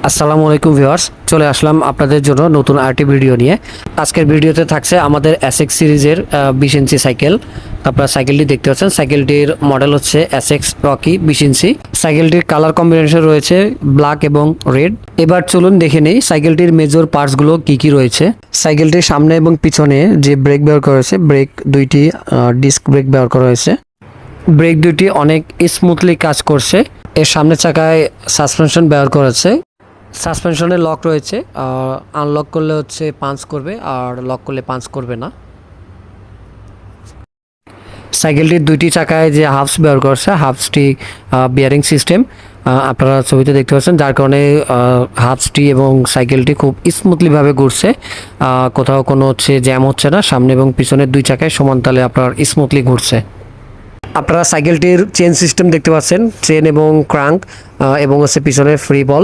আসসালামু আলাইকুম ভিউয়ার্স, চলে আসলাম আপনাদের জন্য নতুন আরেকটি ভিডিও নিয়ে। আজকের ভিডিওতে থাকছে আমাদের এসএক্স সিরিজের 20 ইঞ্চি সাইকেল। আপনারা সাইকেলটি দেখতে পাচ্ছেন, সাইকেলটির মডেল হচ্ছে এসএক্স রকি 20 ইঞ্চি। সাইকেলটির কালার কম্বিনেশন রয়েছে ব্ল্যাক এবং রেড। এবার চলুন দেখে নেই সাইকেলটির মেজর পার্টসগুলো কি কি রয়েছে। সাইকেলটির সামনে এবং পিছনে যে ব্রেক ব্যবহার করা হয়েছে, ব্রেক দুইটি ডিস্ক ব্রেক ব্যবহার করা হয়েছে। ব্রেক দুইটি অনেক স্মুথলি কাজ করছে। এর সামনের চাকায় সাসপেনশন ব্যবহার করা হয়েছে। সাসপেনশনে লক রয়েছে, আনলক করলে হচ্ছে পাঞ্চ করবে আর লক করলে পাঞ্চ করবে না। সাইকেলটির দুইটি চাকায় যে হাফস ব্যবহার করছে, হাফসটি বিয়ারিং সিস্টেম আপনারা ছবিতে দেখতে পাচ্ছেন, যার কারণে হাফসটি এবং সাইকেলটি খুব স্মুথলিভাবে ঘুরছে। কোথাও কোনো হচ্ছে জ্যাম হচ্ছে না। সামনে এবং পিছনের দুই চাকায় সমান তালে আপনার স্মুথলি ঘুরছে। আপনারা সাইকেলটির চেন সিস্টেম দেখতে পাচ্ছেন, চেন এবং ক্রাঙ্ক এবং হচ্ছে পিছনে ফ্রি বল।